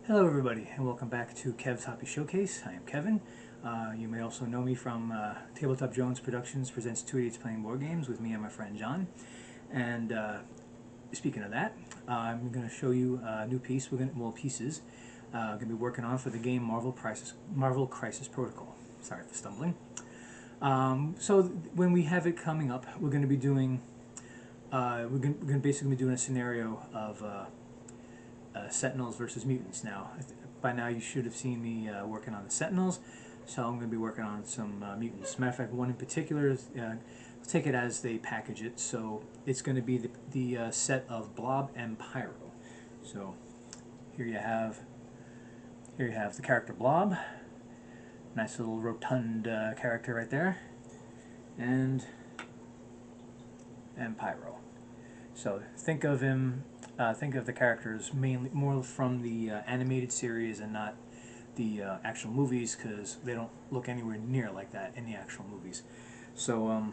Hello everybody and welcome back to Kev's Hobby Showcase. I am Kevin. You may also know me from Tabletop Jones Productions presents 2 Idiots Playing Board Games with me and my friend John. And speaking of that, I'm going to show you a new piece. Pieces. Going to be working on for the game Marvel Crisis Protocol. Sorry for stumbling. So when we have it coming up, we're going to be doing we're going to basically be doing a scenario of Sentinels versus Mutants. Now, by now you should have seen me working on the Sentinels, so I'm going to be working on some Mutants. Matter of fact, one in particular is, I'll take it as they package it, so it's going to be the set of Blob and Pyro. So here you have the character Blob, nice little rotund character right there, and Pyro. So think of him. Think of the characters mainly more from the animated series and not the actual movies, because they don't look anywhere near like that in the actual movies. So,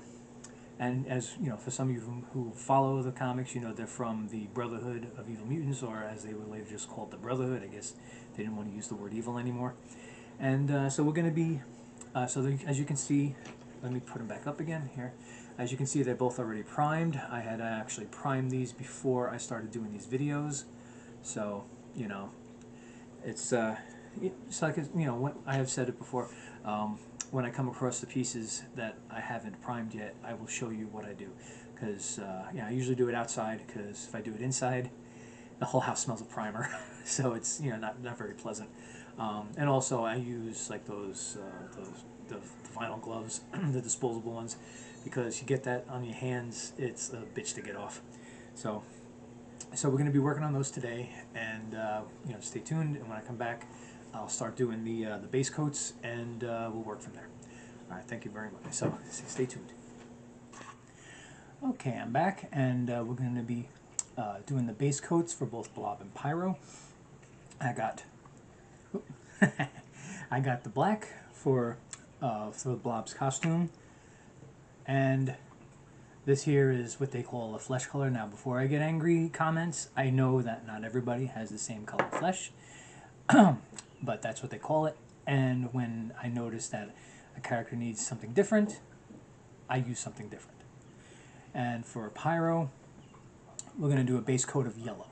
and as you know, for some of you who follow the comics, you know they're from the Brotherhood of Evil Mutants, or as they were later just called, the Brotherhood. I guess they didn't want to use the word evil anymore. And so we're going to be, as you can see, let me put them back up again here. As you can see, they're both already primed. I had actually primed these before I started doing these videos. So, you know, it's like, you know, what I have said it before, when I come across the pieces that I haven't primed yet, I will show you what I do. Because, yeah, I usually do it outside, because if I do it inside, the whole house smells of primer. So it's, you know, not very pleasant. And also I use like those the vinyl gloves, the disposable ones, because you get that on your hands, it's a bitch to get off. So we're going to be working on those today, and you know, stay tuned. And when I come back, I'll start doing the base coats, and we'll work from there. All right, thank you very much. So stay tuned. Okay, I'm back, and we're going to be doing the base coats for both Blob and Pyro. I got I got the black for Blob's costume, and this here is what they call a flesh color. Now, before I get angry comments, I know that not everybody has the same color flesh, but that's what they call it. And when I notice that a character needs something different, I use something different. And for Pyro, we're going to do a base coat of yellow.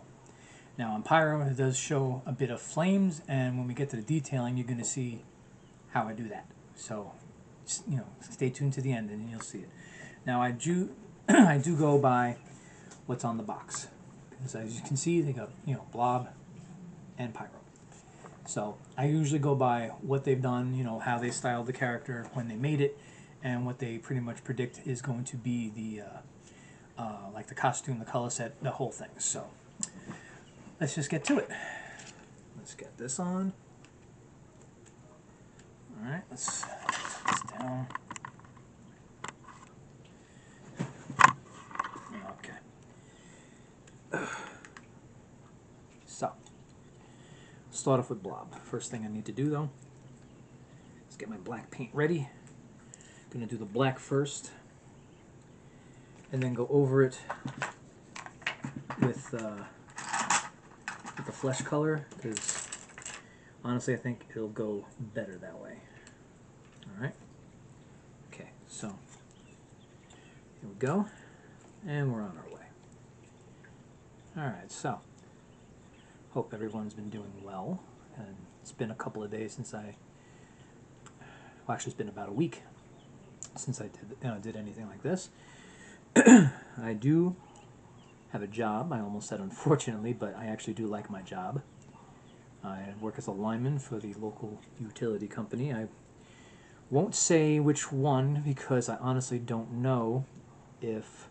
Now on Pyro, it does show a bit of flames, and when we get to the detailing, you're going to see how I do that. So, just, you know, stay tuned to the end, and you'll see it. Now I do go by what's on the box, because as you can see, they got, you know, Blob and Pyro. So I usually go by what they've done, you know, how they styled the character when they made it, and what they pretty much predict is going to be the like the costume, the color set, the whole thing. So let's just get to it. Let's get this on. All right, let's put this down. Okay. So, start off with Blob. First thing I need to do, though, is get my black paint ready. I'm going to do the black first, and then go over it with the flesh color, because honestly I think it'll go better that way. Alright, okay, so here we go, and we're on our way. Alright, so hope everyone's been doing well, and it's been a couple of days since well, actually it's been about a week since I did anything like this. I do have a job. I almost said unfortunately, but I actually do like my job. I work as a lineman for the local utility company. I won't say which one, because I honestly don't know if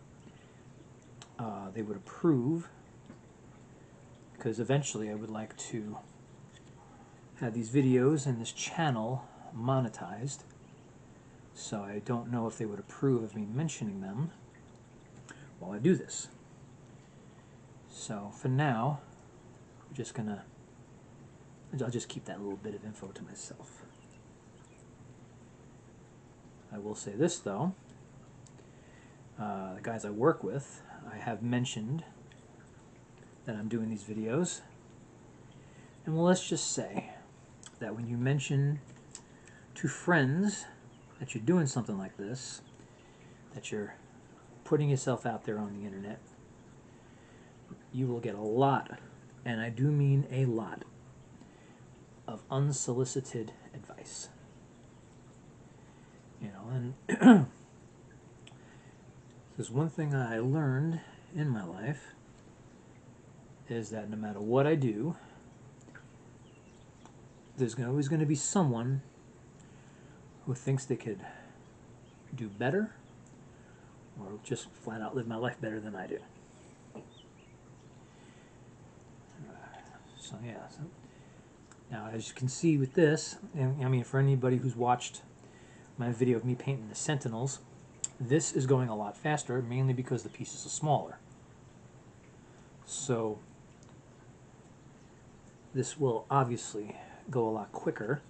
they would approve, because eventually I would like to have these videos and this channel monetized. So I don't know if they would approve of me mentioning them while I do this. So for now, we're just gonna, I'll just keep that little bit of info to myself. I will say this though, the guys I work with, I have mentioned that I'm doing these videos. And well, let's just say that when you mention to friends that you're doing something like this, that you're putting yourself out there on the internet, you will get a lot, and I do mean a lot, of unsolicited advice. You know, and there's one thing I learned in my life is that no matter what I do, there's always going to be someone who thinks they could do better or just flat out live my life better than I do. So yeah. Now, as you can see with this, and I mean, for anybody who's watched my video of me painting the Sentinels, this is going a lot faster, mainly because the pieces are smaller. So this will obviously go a lot quicker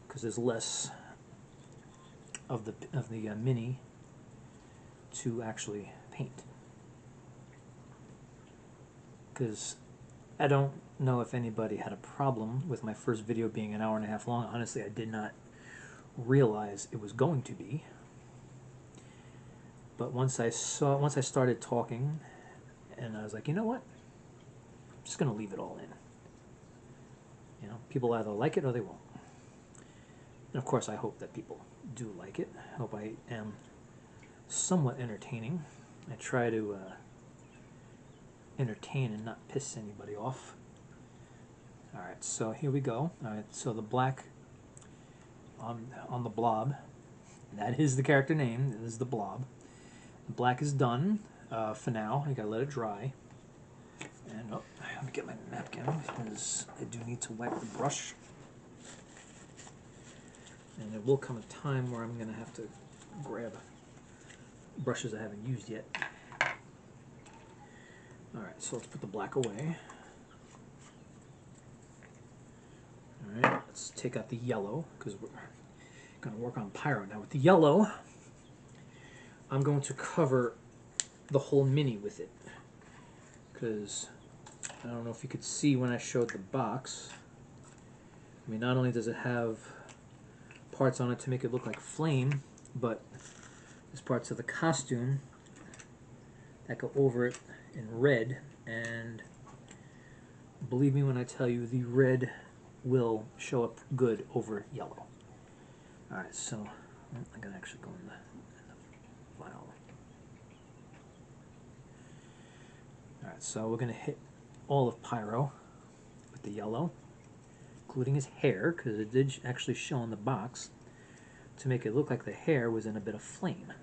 because there's less of the mini to actually paint. Because I don't know if anybody had a problem with my first video being an hour and a half long. Honestly, I did not realize it was going to be. But once I started talking, and I was like, you know what? I'm just going to leave it all in. You know, people either like it or they won't. And of course, I hope that people do like it. I hope I am somewhat entertaining. I try to entertain and not piss anybody off. Alright, so here we go. Alright, so the black on the blob, that is the character name, it is the blob. The black is done for now. I gotta let it dry. And oh, let me get my napkin because I do need to wipe the brush. And there will come a time where I'm gonna have to grab brushes I haven't used yet. Alright, so let's put the black away. Alright, let's take out the yellow because we're going to work on Pyro. Now with the yellow, I'm going to cover the whole mini with it because I don't know if you could see when I showed the box. I mean, not only does it have parts on it to make it look like flame, but there's parts of the costume that go over it in red, and believe me when I tell you, the red will show up good over yellow. Alright, so I'm going to actually go in the vial. Alright, so we're going to hit all of Pyro with the yellow, including his hair, because it did actually show on the box to make it look like the hair was in a bit of flame.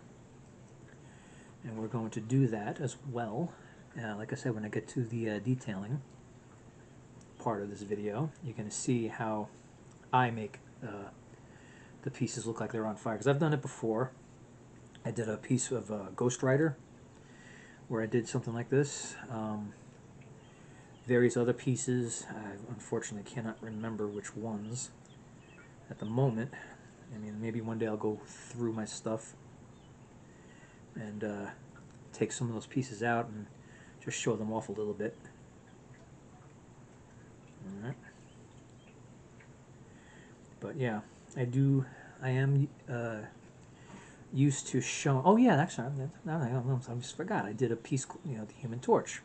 And we're going to do that as well. Like I said, when I get to the detailing part of this video, you're going to see how I make the pieces look like they're on fire. Because I've done it before. I did a piece of Ghost Rider where I did something like this. Various other pieces, I unfortunately cannot remember which ones at the moment. I mean, maybe one day I'll go through my stuff and take some of those pieces out and just show them off a little bit. Alright. But yeah, I am used to showing. Oh yeah, actually, I just forgot. I did a piece, you know, the Human Torch,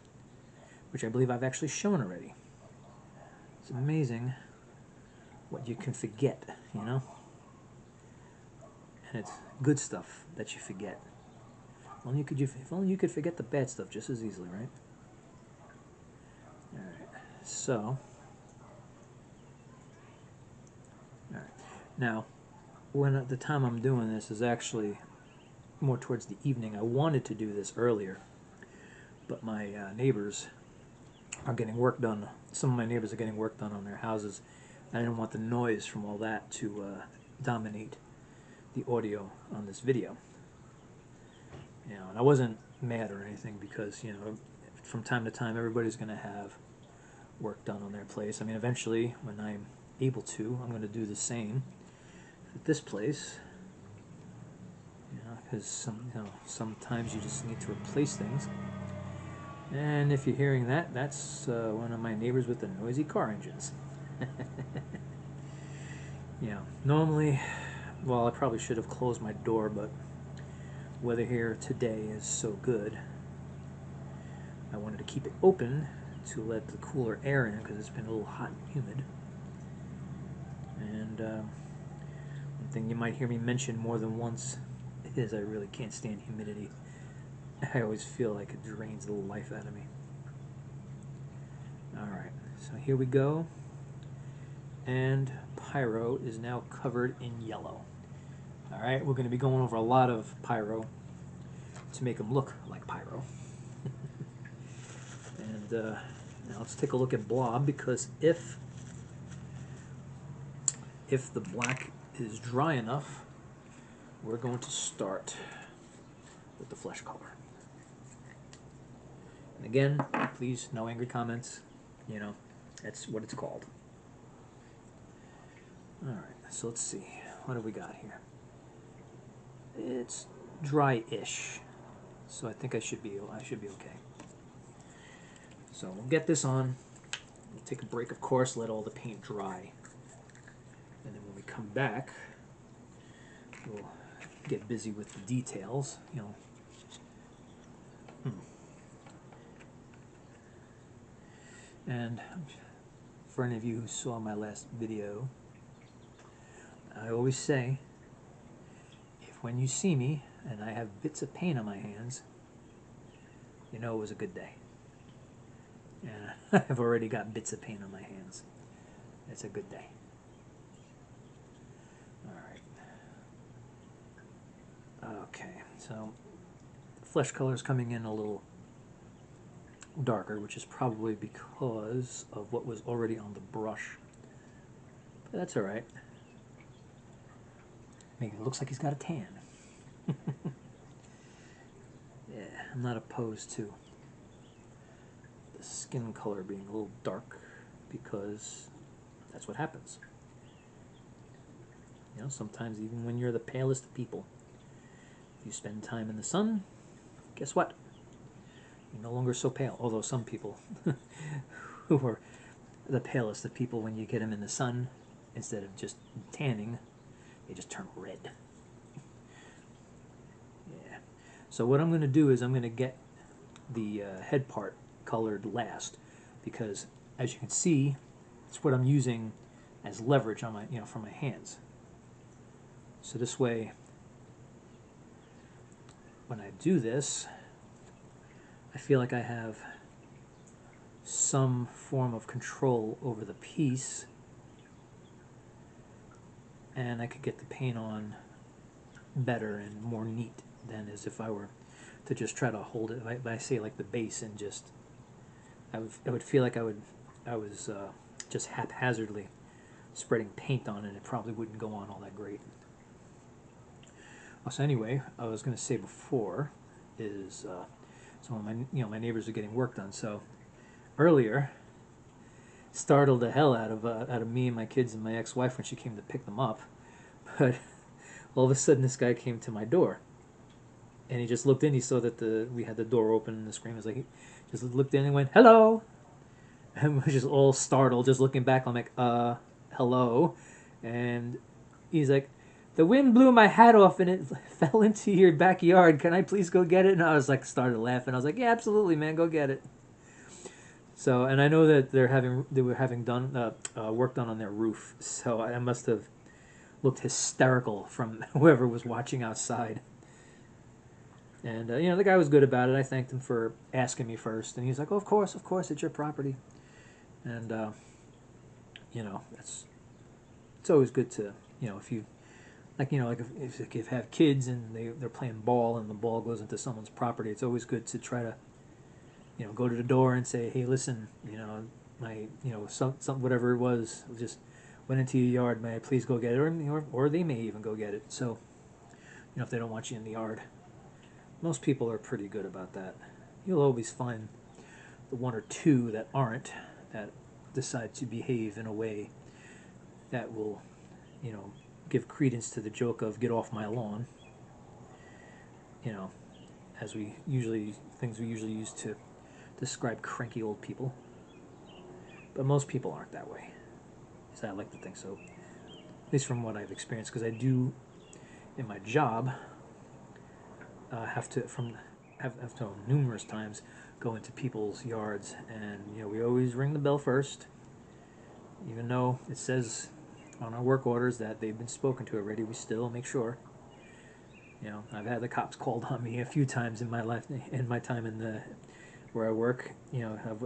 which I believe I've actually shown already. It's amazing what you can forget, you know, and it's good stuff that you forget. If only you could forget the bad stuff just as easily, right? All right, so. All right, now. When at the time I'm doing this is actually more towards the evening. I wanted to do this earlier, but my neighbors are getting work done. Some of my neighbors are getting work done on their houses. I didn't want the noise from all that to dominate the audio on this video. You know, and I wasn't mad or anything because, you know, from time to time everybody's going to have work done on their place. I mean, eventually, when I'm able to, I'm going to do the same at this place, you know, because sometimes you just need to replace things. And if you're hearing that, that's one of my neighbors with the noisy car engines. Yeah, normally, well, I probably should have closed my door, but weather here today is so good. I wanted to keep it open to let the cooler air in because it's been a little hot and humid. And one thing you might hear me mention more than once is I really can't stand humidity. I always feel like it drains the life out of me. Alright, so here we go. And Pyro is now covered in yellow. Alright, we're going to be going over a lot of Pyro to make him look like Pyro. And now let's take a look at Blob, because if the black is dry enough, we're going to start with the flesh color. And again, please, no angry comments. You know, that's what it's called. Alright, so let's see. What have we got here? It's dry-ish. So I think I should be okay. So we'll get this on. We'll take a break, of course, let all the paint dry. And then when we come back, we'll get busy with the details, you know. And for any of you who saw my last video, I always say, if when you see me and I have bits of paint on my hands, you know it was a good day. And I've already got bits of paint on my hands. It's a good day. Alright. Okay, so the flesh color is coming in a little darker, which is probably because of what was already on the brush. But that's alright. Maybe it looks like he's got a tan. Yeah, I'm not opposed to the skin color being a little dark, because that's what happens. You know, sometimes even when you're the palest of people, if you spend time in the sun, guess what? You're no longer so pale. Although some people who are the palest of people, when you get them in the sun, instead of just tanning, they just turn red. Yeah. So what I'm going to do is I'm going to get the head part colored last, because as you can see, it's what I'm using as leverage on my, you know, for my hands. So this way, when I do this, I feel like I have some form of control over the piece, and I could get the paint on better and more neat than as if I were to just try to hold it. If I say like the base and just, I would feel like I was just haphazardly spreading paint on it. It probably wouldn't go on all that great. So anyway, I was going to say before is some of my neighbors are getting work done. So earlier, startled the hell out of me and my kids and my ex-wife when she came to pick them up. But all of a sudden, this guy came to my door, and he just looked in. He saw that we had the door open, and the screen was like, he just looked in and went, "Hello," and we're just all startled, just looking back. I'm like, hello," and he's like, "The wind blew my hat off and it fell into your backyard. Can I please go get it?" And I was like, started laughing. I was like, "Yeah, absolutely, man, go get it." So, and I know that they were having done work done on their roof. So I must have looked hysterical from whoever was watching outside. And you know, the guy was good about it. I thanked him for asking me first, and he's like, "Oh, of course, it's your property." And you know, it's always good to, you know, if you like, you know, like if you have kids and they're playing ball and the ball goes into someone's property, it's always good to try to, you know, go to the door and say, "Hey, listen, you know, some whatever it was just went into your yard. May I please go get it?" Or they may even go get it. So, you know, if they don't want you in the yard, most people are pretty good about that. You'll always find the one or two that aren't, that decide to behave in a way that will, you know, give credence to the joke of "get off my lawn." You know, as things we usually use to describe cranky old people. But most people aren't that way. So I like to think so. At least from what I've experienced, because I do, in my job, have to numerous times go into people's yards, and we always ring the bell first, even though it says on our work orders that they've been spoken to already. We still make sure. I've had the cops called on me a few times in my life, in my time in the where I work. I've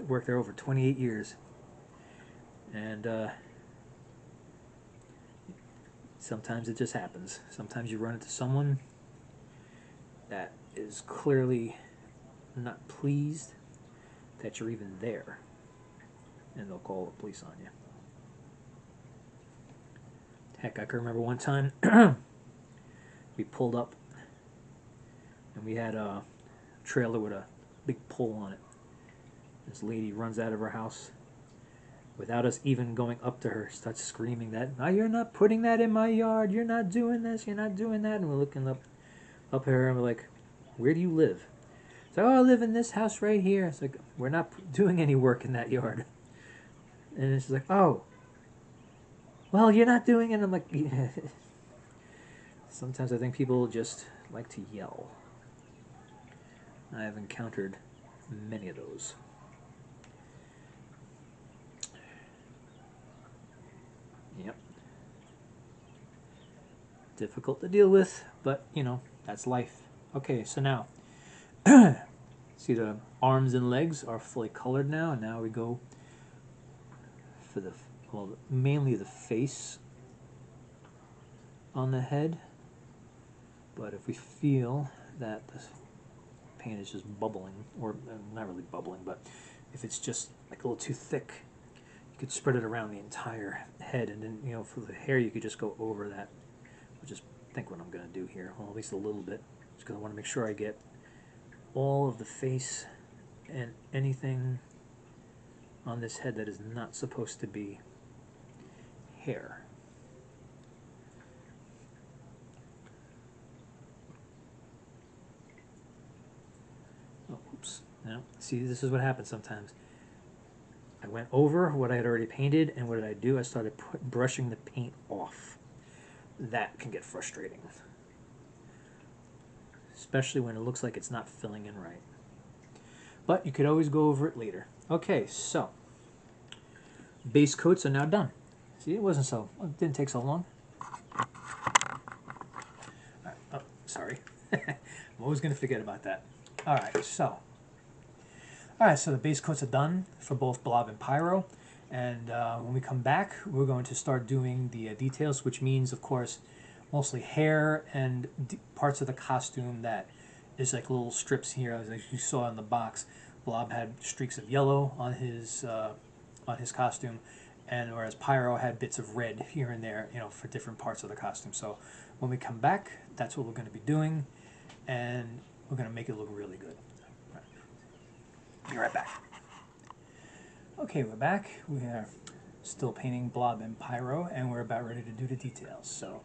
worked there over 28 years, and sometimes it just happens. Sometimes you run into someone that is clearly not pleased that you're even there, and they'll call the police on you. Heck, I can remember one time we pulled up and we had a trailer with a big pole on it. This lady runs out of her house without us even going up to her, starts screaming that, "Oh, you're not putting that in my yard, you're not doing this, you're not doing that." And we're looking up at her and we're like, "Where do you live?" It's like, "Oh, I live in this house right here." It's like, "We're not doing any work in that yard." And she's like, "Oh, well, you're not doing it." I'm like, yeah. Sometimes I think people just like to yell. I have encountered many of those. Yep. Difficult to deal with, but that's life. Okay, so now see, the arms and legs are fully colored now, and now we go for mainly the face on the head. But if we feel that the paint is just bubbling, or not really bubbling, but if it's just like a little too thick, you could spread it around the entire head, and then for the hair you could just go over that. I'll just think what I'm going to do here, well, at least a little bit, just because I want to make sure I get all of the face and anything on this head that is not supposed to be hair. Oh, oops. Now, see, this is what happens sometimes. I went over what I had already painted, and what did I do? I started brushing the paint off. That can get frustrating, especially when it looks like it's not filling in right. But you could always go over it later. Okay, so base coats are now done. See, it didn't take so long. Right, oh, sorry. I'm always going to forget about that. Alright, so the base coats are done for both Blob and Pyro. And when we come back, we're going to start doing the details, which means, of course, mostly hair and parts of the costume that is like little strips here, as you saw in the box. Blob had streaks of yellow on his costume, and whereas Pyro had bits of red here and there, for different parts of the costume. So when we come back, that's what we're going to be doing, and we're going to make it look really good. Be right back. Okay, we're back. We are still painting Blob and Pyro, and we're about ready to do the details. So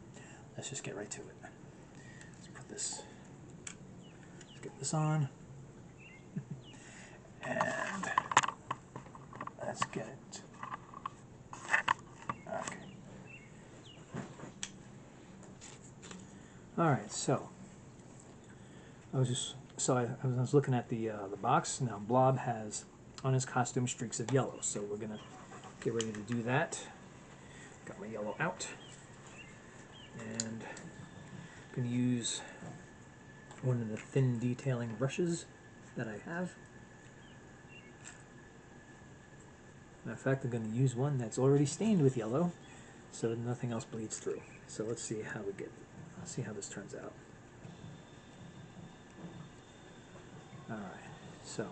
let's just get right to it. Let's get this on, and let's get it. Okay. All right. So I was looking at the box. Now Blob has on his costume streaks of yellow, so we're gonna get ready to do that. Got my yellow out, and I'm gonna use one of the thin detailing brushes that I have. Matter of fact, I'm going to use one that's already stained with yellow, so that nothing else bleeds through. So let's see how this turns out. All right, so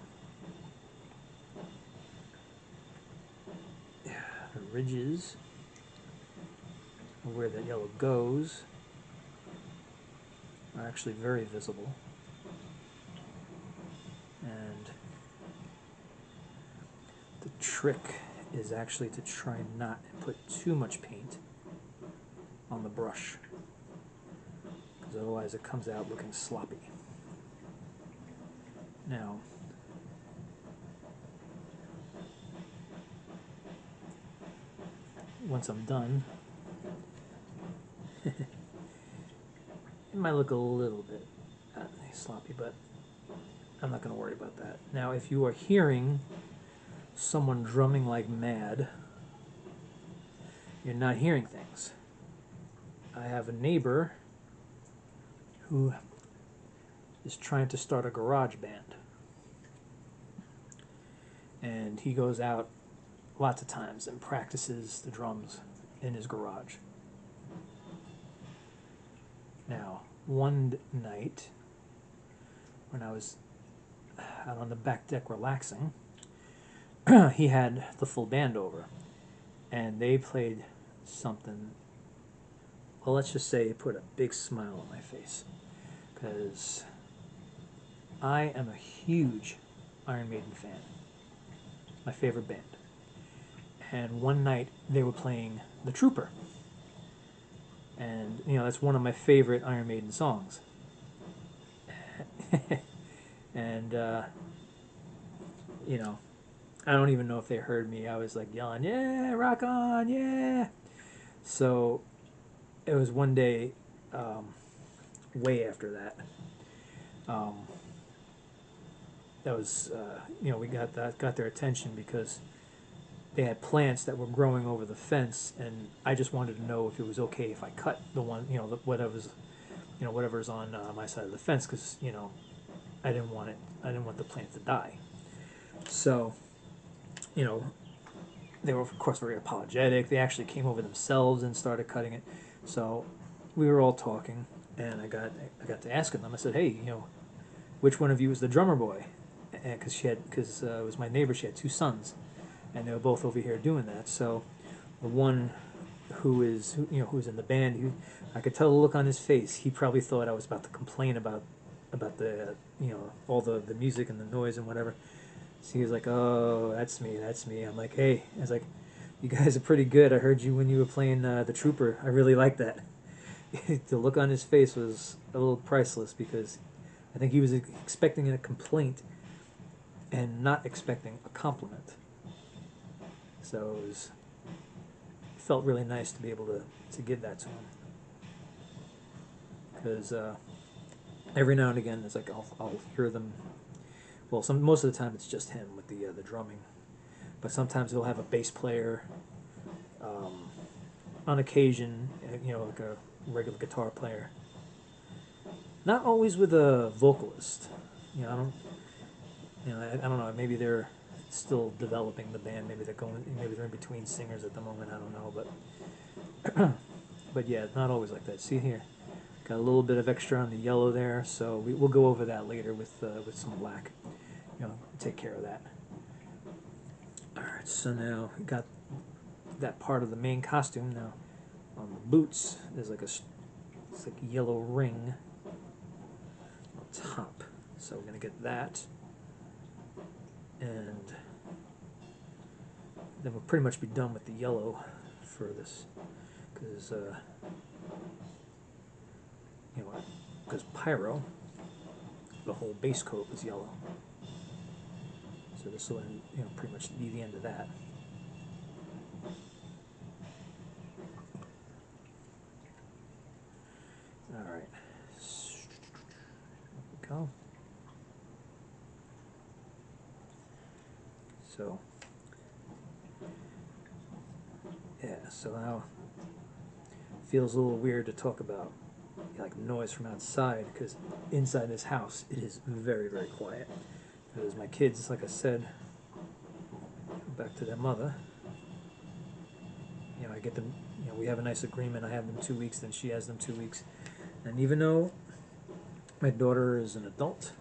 the ridges of where that yellow goes are actually very visible, and the trick is actually to try not to put too much paint on the brush, because otherwise it comes out looking sloppy. Now, once I'm done. It might look a little bit sloppy, but I'm not going to worry about that. Now, if you are hearing someone drumming like mad, you're not hearing things. I have a neighbor who is trying to start a garage band. And he goes out lots of times and practices the drums in his garage. Now, one night, when I was out on the back deck relaxing, he had the full band over. And they played something, well, let's just say it put a big smile on my face. Because I am a huge Iron Maiden fan. My favorite band. And one night they were playing The Trooper. And, you know, that's one of my favorite Iron Maiden songs. And, you know, I don't even know if they heard me. I was like yelling, yeah, rock on, yeah. So it was one day, way after that. That was, you know, we got their attention because they had plants that were growing over the fence, and I just wanted to know if it was okay if I cut the one, you know, whatever's on my side of the fence, because, you know, I didn't want the plant to die. So, you know, they were of course very apologetic. They actually came over themselves and started cutting it. So we were all talking, and I got to asking them. I said, hey, you know, which one of you is the drummer boy? Because it was my neighbor. She had two sons, and they were both over here doing that. So the one who's in the band, I could tell the look on his face. He probably thought I was about to complain about the, you know, all the music and the noise and whatever. So he was like, oh, that's me. I'm like, hey, I was like, you guys are pretty good. I heard you when you were playing The Trooper. I really like that. The look on his face was a little priceless, because I think he was expecting a complaint and not expecting a compliment. So it felt really nice to be able to give that to him. Because every now and again, it's like I'll hear them. Well, most of the time it's just him with the drumming, but sometimes he'll have a bass player. On occasion, you know, like a regular guitar player. Not always with a vocalist. You know, I don't know. Maybe they're still developing the band. Maybe they're in between singers at the moment. I don't know, but but yeah, not always like that. See here, got a little bit of extra on the yellow there, so we'll go over that later with some black. You know, take care of that. All right, so now we got that part of the main costume. Now on the boots, there's like it's like a yellow ring on top. So we're gonna get that, and then we'll pretty much be done with the yellow for this, because you know, because Pyro, the whole base coat was yellow. So this will, you know, pretty much be the end of that. All right. There we go. So yeah. So now it feels a little weird to talk about like noise from outside, because inside this house it is very, very quiet. Because my kids, like I said, go back to their mother. You know, I get them. You know, we have a nice agreement. I have them 2 weeks, then she has them 2 weeks. And even though my daughter is an adult,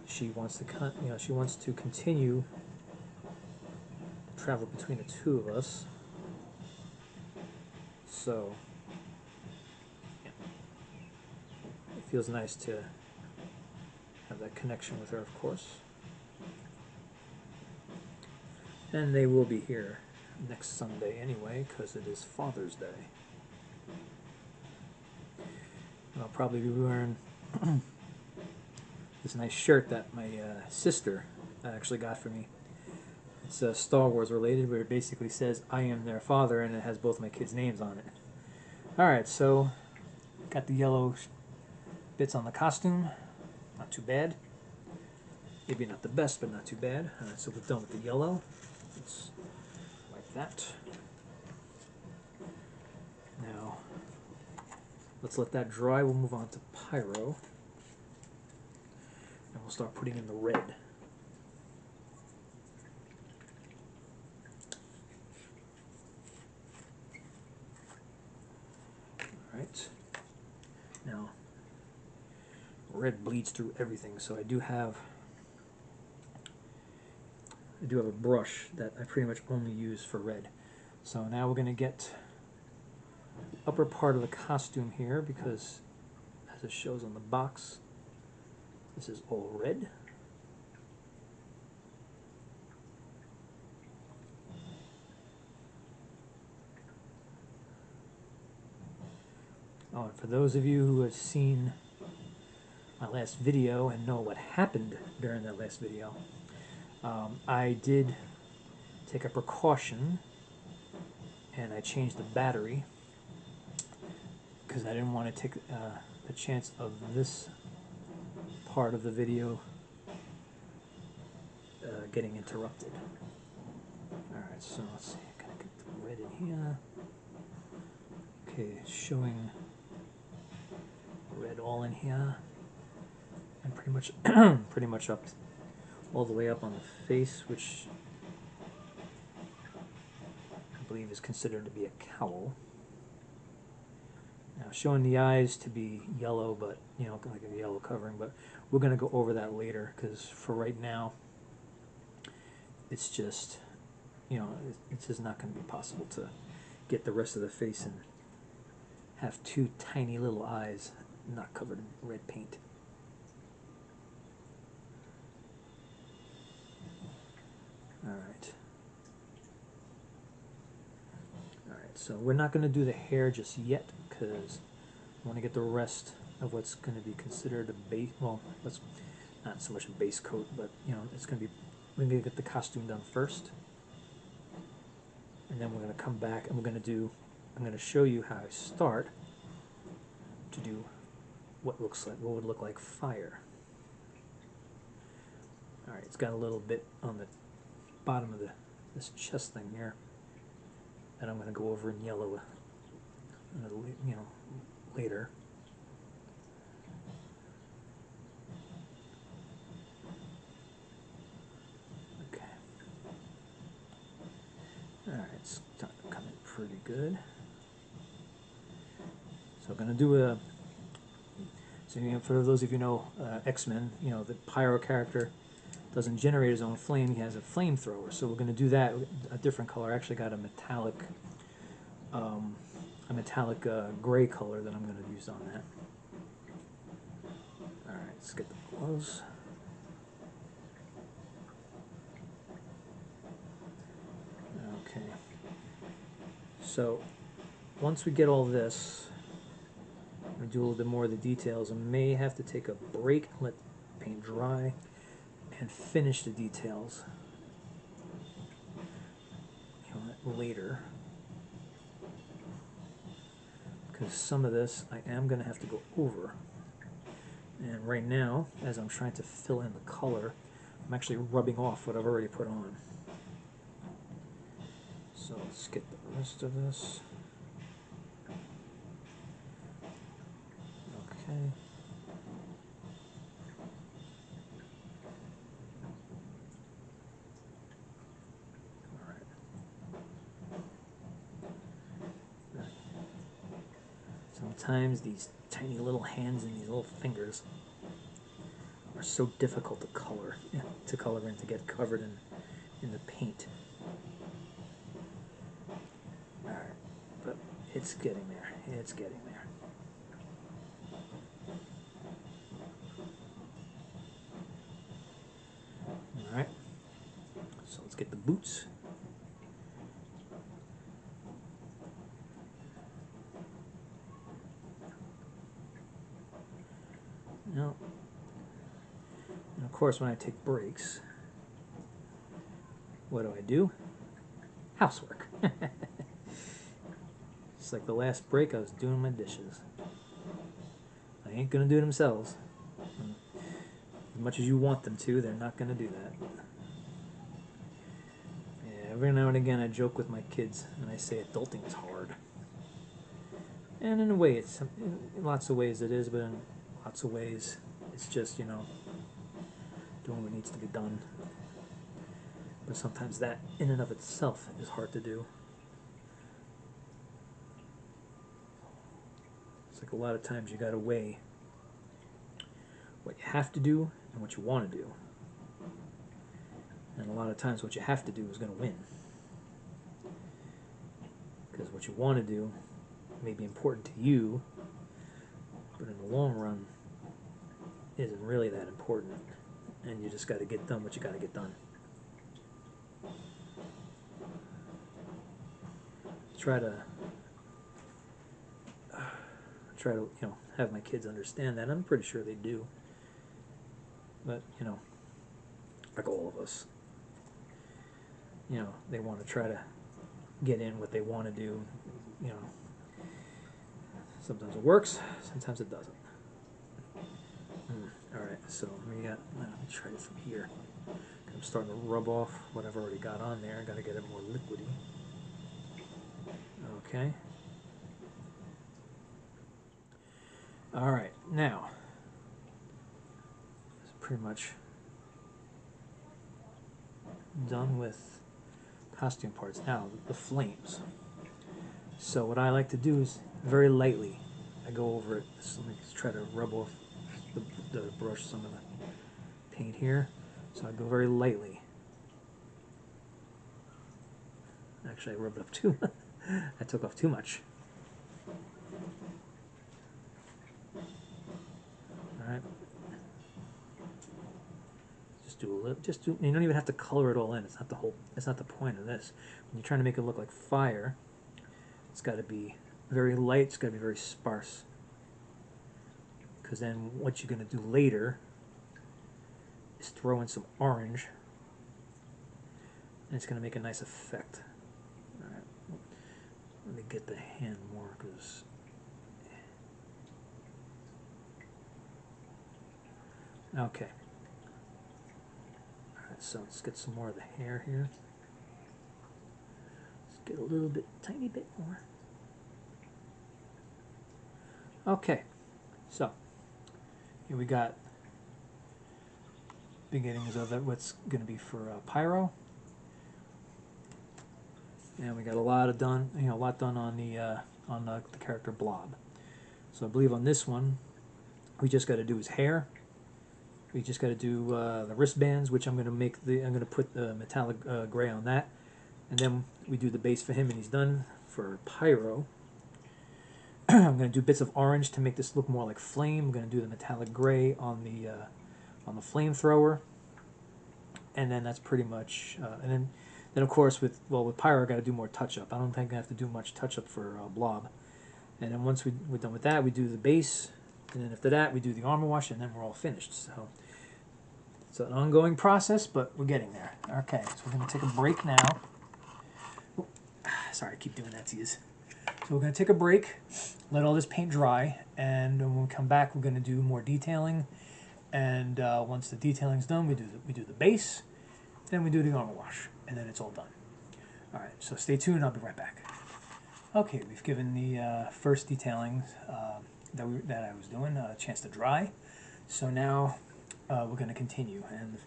she wants to continue to travel between the two of us. So yeah, it feels nice to have that connection with her, of course. And they will be here next Sunday anyway, because it is Father's Day. And I'll probably be wearing this nice shirt that my sister actually got for me. It's Star Wars related, where it basically says, I am their father, and it has both my kids' names on it. Alright, so got the yellow bits on the costume. Not too bad. Maybe not the best, but not too bad. Alright, so we're done with the yellow. Let's wipe that. Now, let's let that dry. We'll move on to Pyro. And we'll start putting in the red. Alright. Now, red bleeds through everything, so I do have a brush that I pretty much only use for red. So now we're going to get the upper part of the costume here, because as it shows on the box, this is all red. Oh, and for those of you who have seen my last video and know what happened during that last video, I did take a precaution and I changed the battery because I didn't want to take the chance of this part of the video getting interrupted. Alright, so let's see, can I get the red in here? Okay, it's showing red all in here, and pretty much pretty much up all the way up on the face, which I believe is considered to be a cowl. Now showing the eyes to be yellow, but you know, like a yellow covering, but we're going to go over that later, because for right now it's just, you know, it's just not going to be possible to get the rest of the face and have two tiny little eyes not covered in red paint. Alright. Alright, so we're not going to do the hair just yet, because I want to get the rest of what's going to be considered a base, well, that's not so much a base coat, but you know, it's going to be, we're going to get the costume done first, and then we're going to come back and we're going to do, I'm going to show you how I start to do what would look like fire. Alright, it's got a little bit on the bottom of this chest thing here that I'm going to go over in yellow you know, later. Okay. Alright, it's starting to come in pretty good. So I'm going to do a, so you know, for those of you who know X-Men, you know, the Pyro character doesn't generate his own flame, he has a flamethrower. So we're going to do that, a different color. I actually got a metallic gray color that I'm going to use on that. Alright, let's get the gloves. Okay. So once we get all this, I'm going to do a little bit more of the details. I may have to take a break, let the paint dry, and finish the details, you know, later. Because some of this I am going to have to go over. And right now, as I'm trying to fill in the color, I'm actually rubbing off what I've already put on. So let's get the rest of this. Okay. Alright. Sometimes these tiny little hands and these little fingers are so difficult to color in, to get covered in the paint. Alright, but it's getting there. It's getting there. Alright, so let's get the boots. Now, and of course when I take breaks, what do? Housework. It's like the last break I was doing my dishes. I ain't gonna do it themselves. As much as you want them to, they're not gonna do that. Yeah, every now and again I joke with my kids and I say adulting is hard. And in a way, in lots of ways it is, but in lots of ways it's just, you know, doing what needs to be done. But sometimes that in and of itself is hard to do. It's like a lot of times you gotta weigh what you have to do and what you want to do. And a lot of times what you have to do is going to win. Because what you want to do may be important to you, but in the long run isn't really that important. And you just got to get done what you got to get done. Try to you know, have my kids understand that. I'm pretty sure they do. But, you know, like all of us, you know, they want to try to get in what they want to do. You know, sometimes it works, sometimes it doesn't. Alright, so let me try it from here. I'm starting to rub off what I've already got on there. I got to get it more liquidy. Okay. Alright, now, it's pretty much done with costume parts. Now, the flames. So what I like to do is very lightly, I go over it. So let me try to rub off the brush some of the paint here. So I go very lightly. Actually, I rubbed it up too. I took off too much. Alright. You don't even have to color it all in. It's not the point of this. When you're trying to make it look like fire, it's got to be very light, it's got to be very sparse. Because then what you're going to do later is throw in some orange, and it's going to make a nice effect. Alright. Let me get the hand more, because okay. Alright, so let's get some more of the hair here. Let's get a little bit, tiny bit more. Okay, so here we got beginnings of it, what's going to be for Pyro. And we got a lot done on the character Blob. So I believe on this one, we just got to do his hair. We just got to do the wristbands, which I'm going to put the metallic gray on that, and then we do the base for him, and he's done. For Pyro, I'm going to do bits of orange to make this look more like flame. I'm going to do the metallic gray on the flamethrower, and then that's pretty much. And then of course with Pyro, I got to do more touch up. I don't think I have to do much touch up for Blob. And then once we're done with that, we do the base, and then after that we do the armor wash, and then we're all finished. So it's an ongoing process, but we're getting there. Okay, so we're going to take a break now. Oh, sorry, I keep doing that to you. So we're going to take a break, let all this paint dry, and when we come back, we're going to do more detailing. And once the detailing's done, we do the base, then we do the armor wash, and then it's all done. All right, so stay tuned. I'll be right back. Okay, we've given the first detailing that I was doing a chance to dry. So now we're going to continue, and the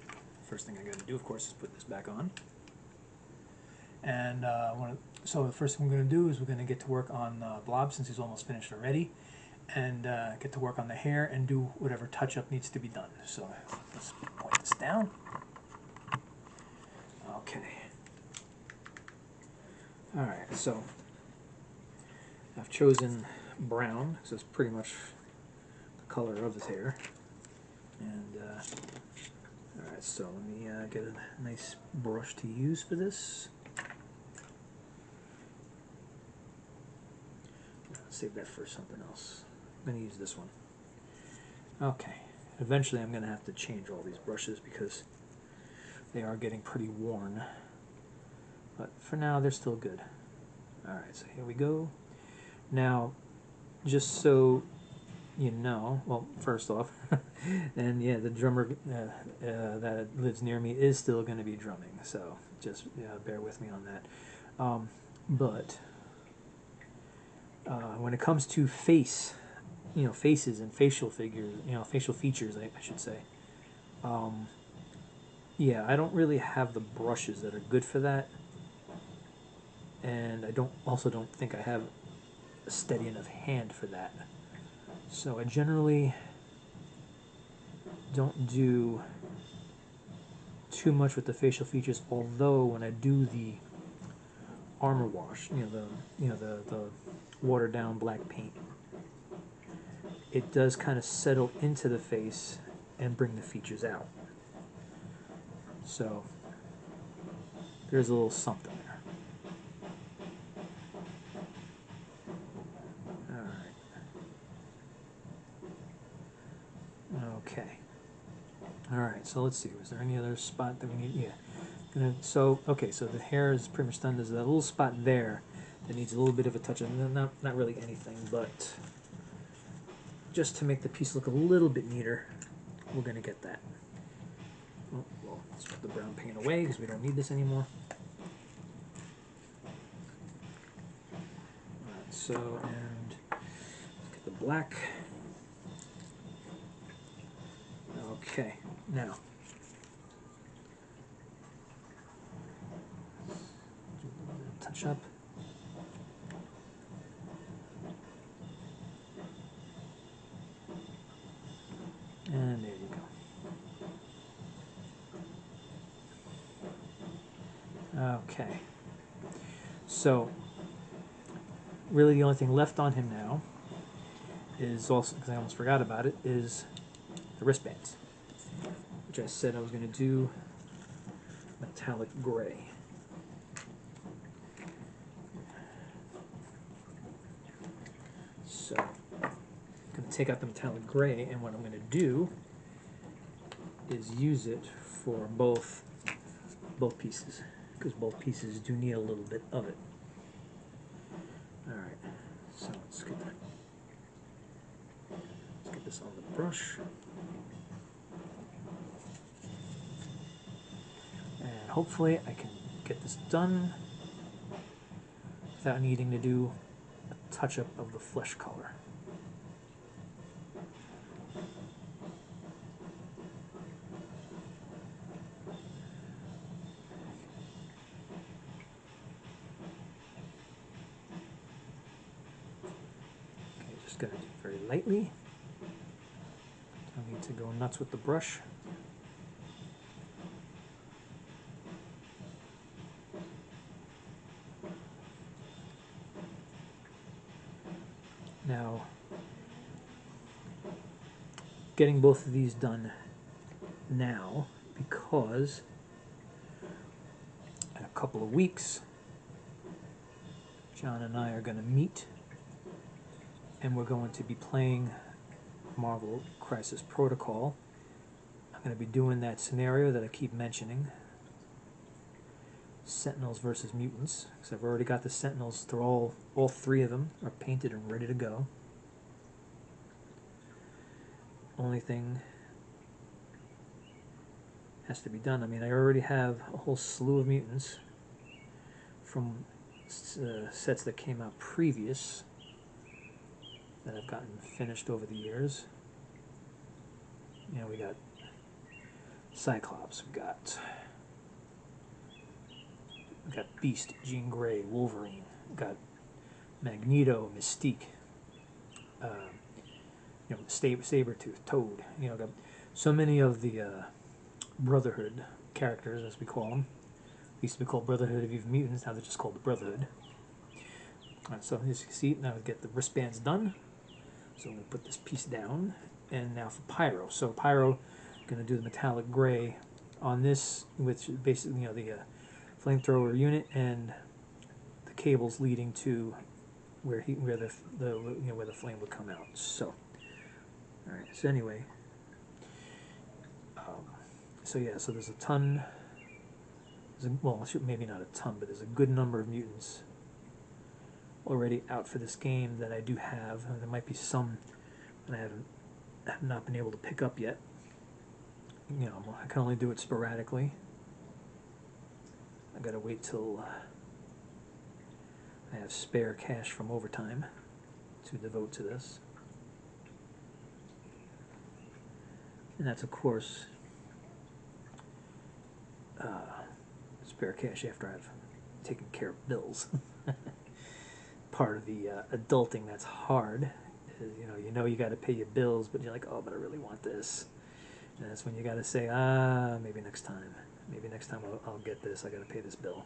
first thing I got to do, of course, is put this back on. And so the first thing we're going to do is we're going to get to work on Blob, since he's almost finished already, and get to work on the hair and do whatever touch-up needs to be done. So let's point this down. Okay. All right, so I've chosen brown, so it's pretty much the color of his hair. And all right, so let me get a nice brush to use for this. Save that for something else. I'm going to use this one. Okay. Eventually I'm going to have to change all these brushes because they are getting pretty worn. But for now, they're still good. Alright, so here we go. Now, just so you know, well, first off, and yeah, the drummer that lives near me is still going to be drumming, so just bear with me on that. But when it comes to faces and facial figures, facial features, I should say. Yeah, I don't really have the brushes that are good for that, and I also don't think I have a steady enough hand for that. So I generally don't do too much with the facial features. Although when I do the armor wash, the watered down black paint, it does kind of settle into the face and bring the features out. So there's a little something there. Okay. Alright, so let's see. Was there any other spot that we need? Yeah. So the hair is pretty much done. There's that little spot there that needs a little bit of a touch. Not really anything, but just to make the piece look a little bit neater, we're going to get that. Oh, well, let's put the brown paint away because we don't need this anymore. Alright, so, and let's get the black. Okay, now do a little bit of touch up. And there you go. Okay. So, really the only thing left on him now is also, because I almost forgot about it, is the wristbands, which I said I was going to do metallic gray. So, I'm going to take out the metallic gray, and what I'm going to do is use it for both pieces, because both pieces do need a little bit of it. Alright, so let's get this on the brush. And hopefully I can get this done without needing to do a touch-up of the flesh color. Okay, just gotta do it very lightly. Don't need to go nuts with the brush. Now, getting both of these done now, because in a couple of weeks, John and I are going to meet, and we're going to be playing Marvel Crisis Protocol. I'm going to be doing that scenario that I keep mentioning, Sentinels versus Mutants, because I've already got the Sentinels. They're all three of them are painted and ready to go. Only thing has to be done. I mean, I already have a whole slew of mutants from sets that came out previous that I've gotten finished over the years. You know, we got Cyclops, we got Beast, Jean Grey, Wolverine, we got Magneto, Mystique, Sabretooth, Toad. You know, got so many of the Brotherhood characters, as we call them. They used to be called Brotherhood of Evil Mutants, now they're just called the Brotherhood. Alright, so as you can see, now we get the wristbands done. So I'm going to put this piece down, and now for Pyro. So Pyro, I'm going to do the metallic gray on this, which is basically, you know, the flamethrower unit and the cables leading to where the flame would come out. So, all right. So anyway, so yeah. So there's a ton well, maybe not a ton, but there's a good number of mutants already out for this game that I do have, and there might be some that I have not been able to pick up yet. You know, I can only do it sporadically. I gotta wait till I have spare cash from overtime to devote to this. And that's, of course, spare cash after I've taken care of bills. Part of the adulting that's hard is, you know you got to pay your bills, but you're like, oh, but I really want this. And that's when you got to say, maybe next time. Maybe next time I'll get this. I got to pay this bill.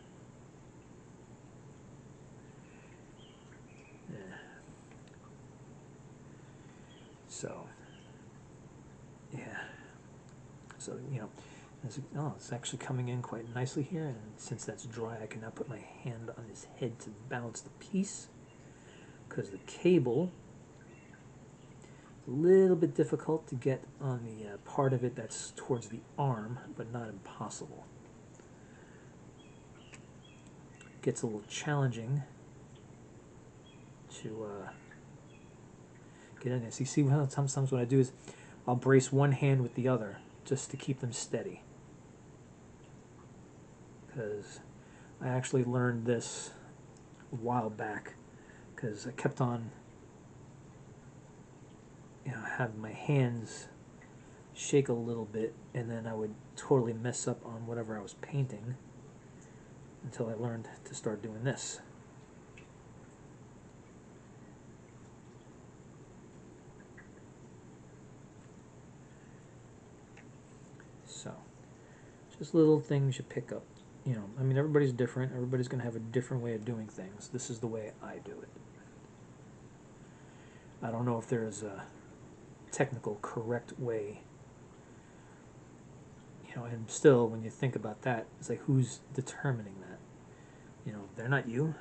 Yeah. So, yeah. So, it's actually coming in quite nicely here, and since that's dry, I can now put my hand on his head to balance the piece, because the cable is a little bit difficult to get on the part of it that's towards the arm, but not impossible. It gets a little challenging to get in there. So you see, sometimes what I do is I'll brace one hand with the other just to keep them steady. Because I actually learned this a while back, because I kept on having my hands shake a little bit, and then I would totally mess up on whatever I was painting until I learned to start doing this. So, just little things you pick up. I mean, everybody's different. Everybody's going to have a different way of doing things. This is the way I do it. I don't know if there's a technical correct way. And still, when you think about that, it's like, who's determining that? They're not you.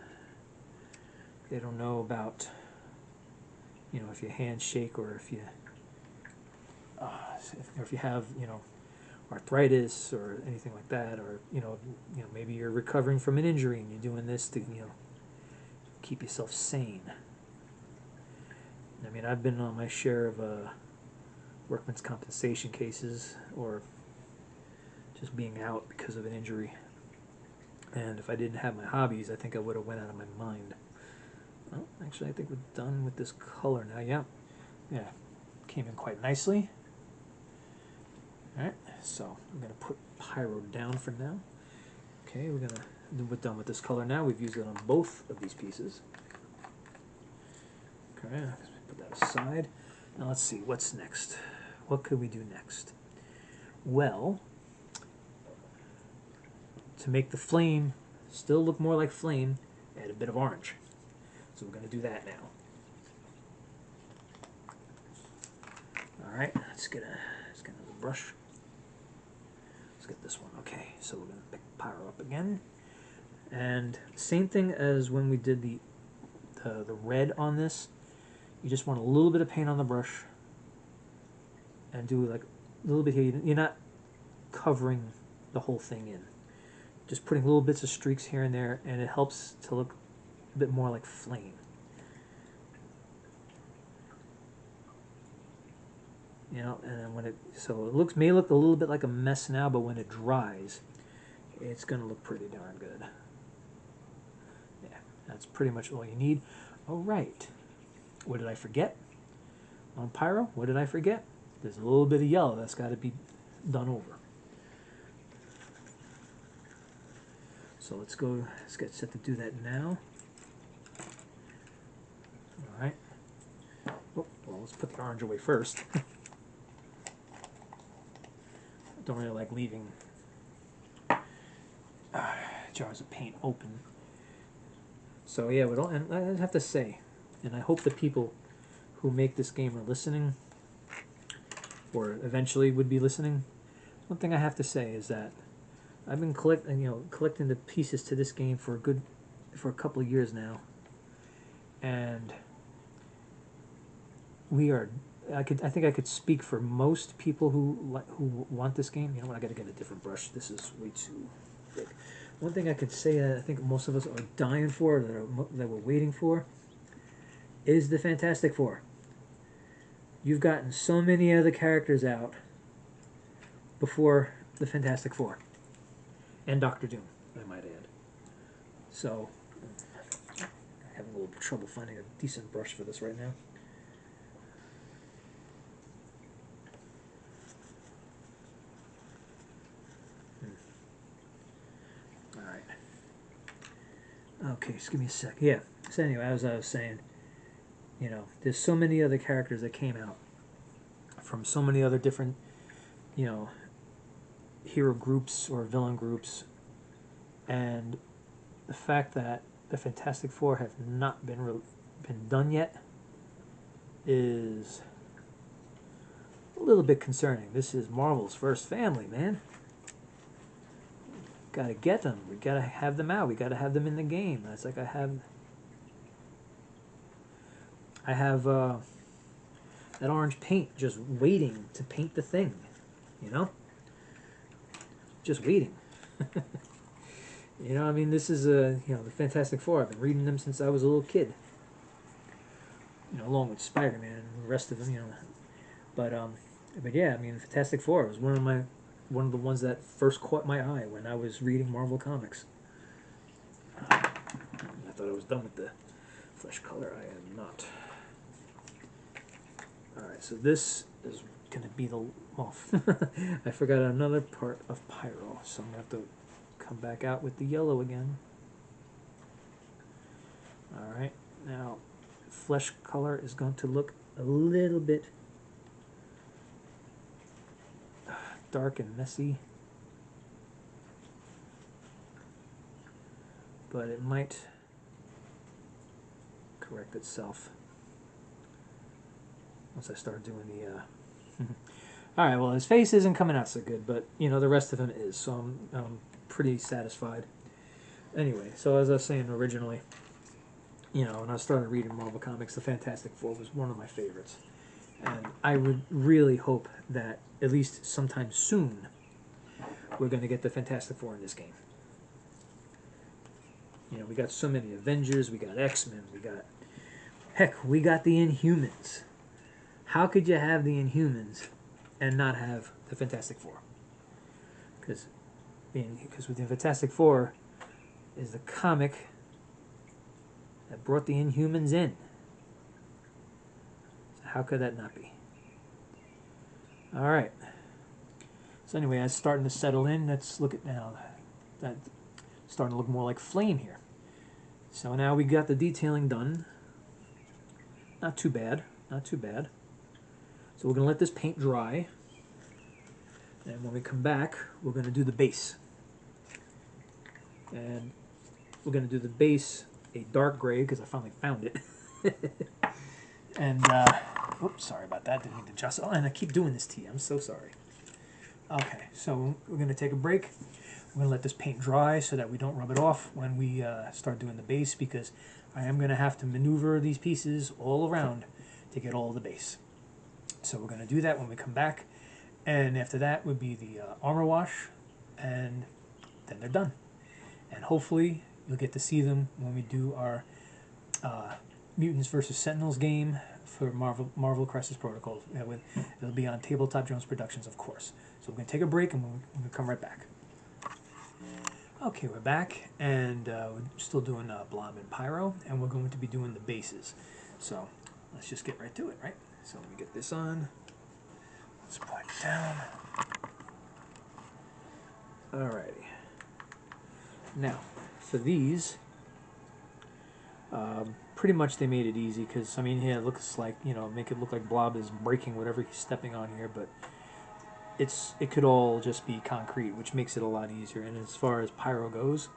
They don't know about, if your hands shake, or if you have, arthritis or anything like that, or maybe you're recovering from an injury and you're doing this to keep yourself sane. I mean, I've been on my share of workman's compensation cases, or just being out because of an injury, and if I didn't have my hobbies, I think I would have went out of my mind. Well, actually, I think we're done with this color now. Yeah, came in quite nicely. Alright, so I'm going to put Pyro down for now. Okay, we're done with this color now. We've used it on both of these pieces. Okay, put that aside. Now let's see, what's next? What could we do next? Well, to make the flame still look more like flame, add a bit of orange. So we're going to do that now. Alright, let's get another brush. Let's get this one. Okay, so we're going to pick Pyro up again. And same thing as when we did the red on this. You just want a little bit of paint on the brush and do like a little bit here. You're not covering the whole thing in. Just putting little bits of streaks here and there, and it helps to look a bit more like flame. And then when so it may look a little bit like a mess now, but when it dries, it's going to look pretty darn good. Yeah, that's pretty much all you need. All right. What did I forget? On Pyro, what did I forget? There's a little bit of yellow that's got to be done over. So let's get set to do that now. All right. Oh, well, let's put the orange away first. Don't really like leaving jars of paint open. So yeah, and I have to say, and I hope the people who make this game are listening, or eventually would be listening. One thing I have to say is that I've been collecting the pieces to this game for a couple of years now, and I think I could speak for most people who want this game. You know what? I got to get a different brush. This is way too big. one thing I could say that I think most of us are dying for, that we're waiting for, is the Fantastic Four. You've gotten so many other characters out before the Fantastic Four. And Doctor Doom, I might add. So, I'm having a little trouble finding a decent brush for this right now. Alright. Okay, just give me a sec. Yeah, so anyway, as I was saying, you know, there's so many other characters that came out from so many other different, you know, hero groups or villain groups, and the fact that the Fantastic Four have not been done yet is a little bit concerning. This is Marvel's first family, man. Gotta get them. We gotta have them out. We gotta have them in the game. That's like I have that orange paint just waiting to paint the thing, you know? Just waiting. You know, I mean, this is you know, the Fantastic Four. I've been reading them since I was a little kid. You know, along with Spider-Man and the rest of them, you know. But yeah, I mean, Fantastic Four was one of the ones that first caught my eye when I was reading Marvel Comics. I thought I was done with the flesh color. I am not. Alright, so this is going to be the... Oh, I forgot another part of Pyro, so I'm going to have to come back out with the yellow again. Alright, now flesh color is going to look a little bit dark and messy, but it might correct itself once I start doing the alright, well, his face isn't coming out so good, but you know, the rest of him is, so I'm pretty satisfied. Anyway, so as I was saying originally, you know, when I started reading Marvel Comics, the Fantastic Four was one of my favorites. And I would really hope that at least sometime soon we're going to get the Fantastic Four in this game. You know, we got so many Avengers, we got X-Men, heck, we got the Inhumans. How could you have the Inhumans and not have the Fantastic Four? Because with the Fantastic Four is the comic that brought the Inhumans in. So how could that not be? Alright. So anyway, it's starting to settle in. Let's look at now. That's starting to look more like flame here. So now we got the detailing done. Not too bad. Not too bad. So we're going to let this paint dry. And when we come back, we're going to do the base. And we're going to do the base a dark gray, because I finally found it. And, oops, sorry about that. Didn't mean to adjust. Oh, and I keep doing this to you. I'm so sorry. Okay, so we're going to take a break. We're going to let this paint dry so that we don't rub it off when we start doing the base, because I am going to have to maneuver these pieces all around to get all the base. So we're going to do that when we come back. And after that would be the armor wash, and then they're done. And hopefully you'll get to see them when we do our Mutants versus Sentinels game for Marvel Crisis Protocol. It'll be on Tabletop Jones Productions, of course. So we're going to take a break, and we're going to come right back. Okay, we're back, and we're still doing Blob and Pyro, and we're going to be doing the bases. So let's just get right to it, right? So let me get this on. Let's put it down. Alrighty. Now, for these, pretty much they made it easy, because, I mean, yeah, it looks like, you know, make it look like Blob is breaking whatever he's stepping on here, but it could all just be concrete, which makes it a lot easier. And as far as Pyro goes,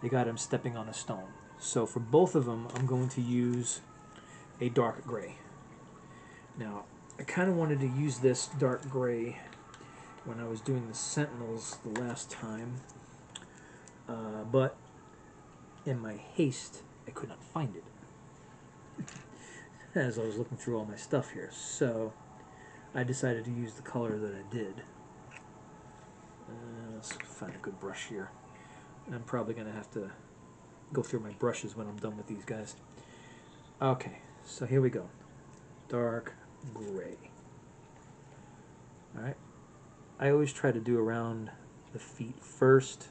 they got him stepping on a stone. So for both of them, I'm going to use a dark gray. Now, I kind of wanted to use this dark gray when I was doing the Sentinels the last time, but in my haste, I could not find it as I was looking through all my stuff here. So I decided to use the color that I did. Let's find a good brush here. I'm probably going to have to go through my brushes when I'm done with these guys. Okay, so here we go. Dark gray. Alright. I always try to do around the feet first,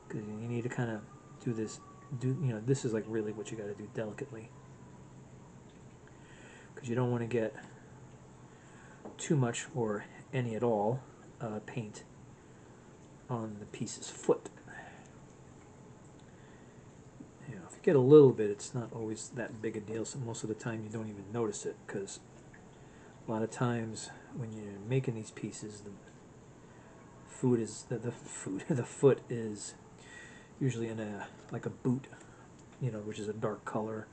because you need to kind of do this. This is like really what you got to do delicately, because you don't want to get too much or any at all paint on the piece's foot. If you get a little bit, it's not always that big a deal, so most of the time you don't even notice it, because a lot of times when you're making these pieces, the foot is usually in like a boot, which is a dark color.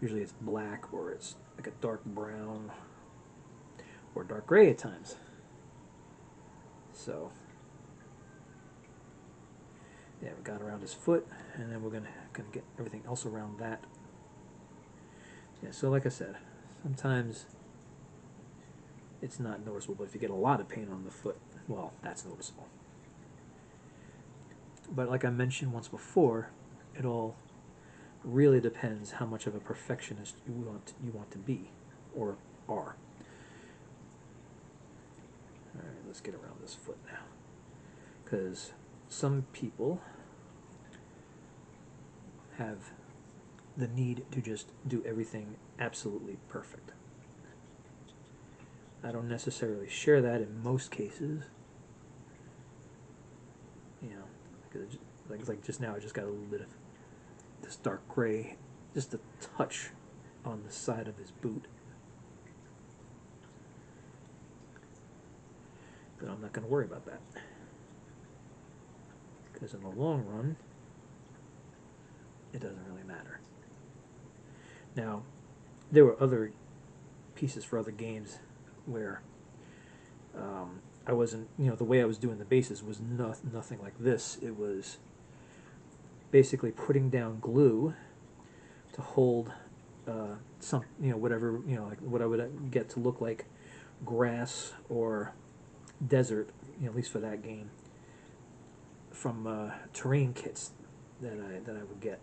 Usually it's black, or it's like a dark brown or dark gray at times. So yeah, we got around his foot, and then we're gonna get everything else around that. Yeah, so like I said, sometimes it's not noticeable, but if you get a lot of paint on the foot, well, that's noticeable. But like I mentioned once before, it all really depends how much of a perfectionist you want to be, or are. Alright, let's get around this foot now, because some people have the need to just do everything absolutely perfect. I don't necessarily share that in most cases. Like just now, I just got a little bit of this dark gray, just a touch on the side of his boot. But I'm not going to worry about that, because in the long run, it doesn't really matter. Now, there were other pieces for other games where I wasn't, the way I was doing the bases was nothing like this. It was basically putting down glue to hold some, whatever, like what I would get to look like grass or desert, at least for that game, from terrain kits that I would get.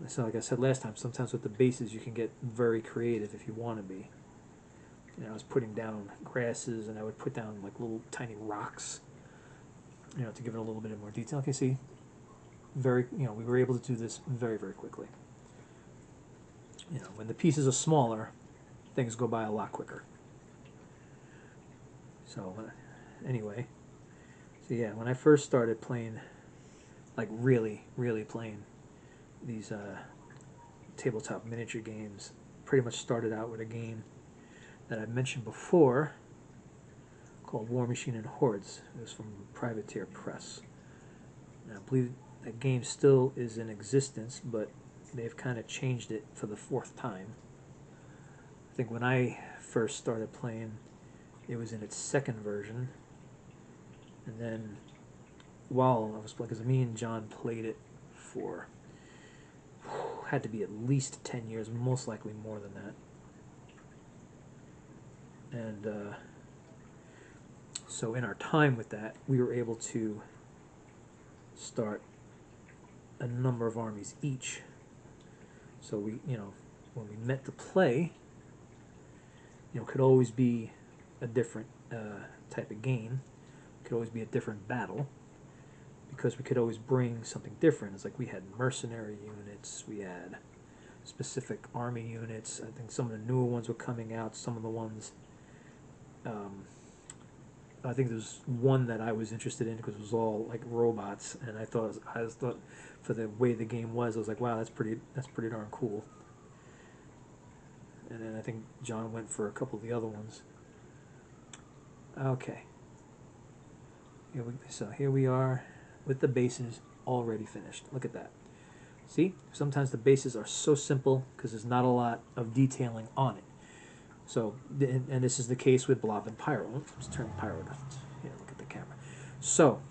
So like I said last time, sometimes with the bases you can get very creative if you want to be. I was putting down grasses, and I would put down like little tiny rocks, to give it a little bit more detail. Okay, see, we were able to do this very, very quickly. When the pieces are smaller, things go by a lot quicker. So anyway, so yeah, when I first started playing, like really, really playing these tabletop miniature games, pretty much started out with a game that I mentioned before called War Machine and Hordes. It was from Privateer Press. And I believe that game still is in existence, but they've kind of changed it for the 4th time. I think when I first started playing, it was in its 2nd version, and then while I was playing, because me and John played it for, had to be at least 10 years, most likely more than that. And so in our time with that, we were able to start a number of armies each. So we, when we met to play, could always be a different type of game. It could always be a different battle, because we could always bring something different. It's like we had mercenary units, we had specific army units. I think some of the newer ones were coming out, some of the ones, I think there's one that I was interested in because it was all like robots, and I thought for the way the game was, I was like, wow, that's pretty darn cool. And then I think John went for a couple of the other ones. Okay. So here we are with the bases already finished. Look at that. See, sometimes the bases are so simple because there's not a lot of detailing on it. So, and this is the case with Blob and Pyro. Let's turn Pyro to, look at the camera. So,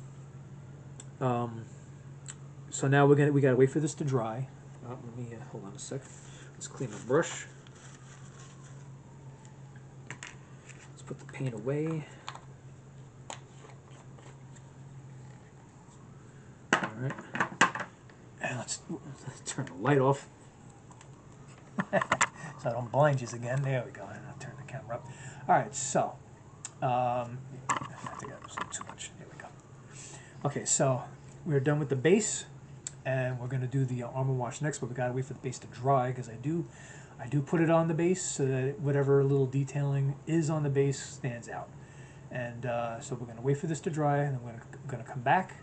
so now we gotta wait for this to dry. Let me hold on a sec. Let's clean the brush. Let's put the paint away. let's turn the light off. So I don't blind you again. There we go. And I'll turn the camera up. Alright, so I think I was a little too much. There we go. Okay, so we're done with the base, and we're going to do the armor wash next, but we got to wait for the base to dry, because I do put it on the base so that whatever little detailing is on the base stands out. And so we're going to wait for this to dry, and then we're going to come back.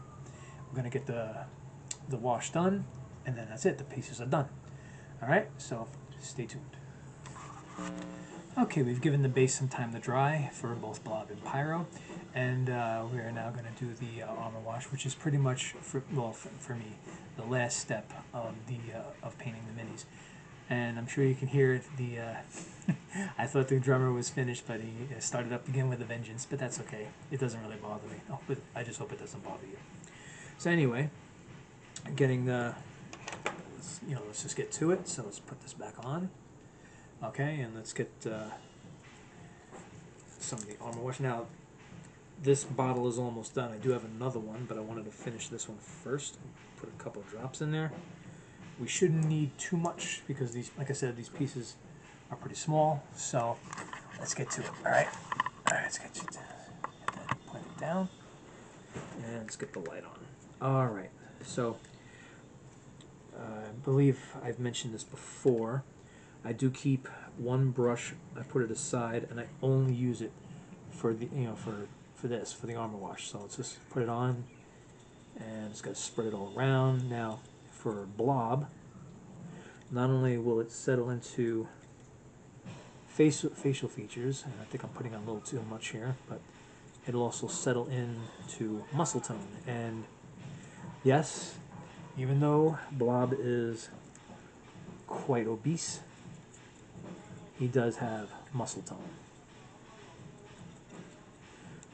We're going to get the wash done, and then that's it. The pieces are done. Alright, so stay tuned. Okay, we've given the base some time to dry for both Blob and Pyro, and we are now going to do the armor wash, which is pretty much, for me, the last step of painting the minis. And I'm sure you can hear it. I thought the drummer was finished, but he started up again with a vengeance. But that's okay. It doesn't really bother me. Oh, but I just hope it doesn't bother you. So anyway, getting let's just get to it. So let's put this back on. Okay, and let's get some of the armor wash. Now, this bottle is almost done. I do have another one, but I wanted to finish this one first. Put a couple of drops in there. We shouldn't need too much because these, like I said, these pieces are pretty small. So let's get to it. All right, let's get that pointed down, and let's get the light on. All right, so I believe I've mentioned this before. I do keep one brush. I put it aside, and I only use it for the for the armor wash. So let's just put it on, and it's got to spread it all around. Now, for Blob, not only will it settle into facial features, and I think I'm putting on a little too much here, but it'll also settle into muscle tone. And yes, even though Blob is quite obese, he does have muscle tone.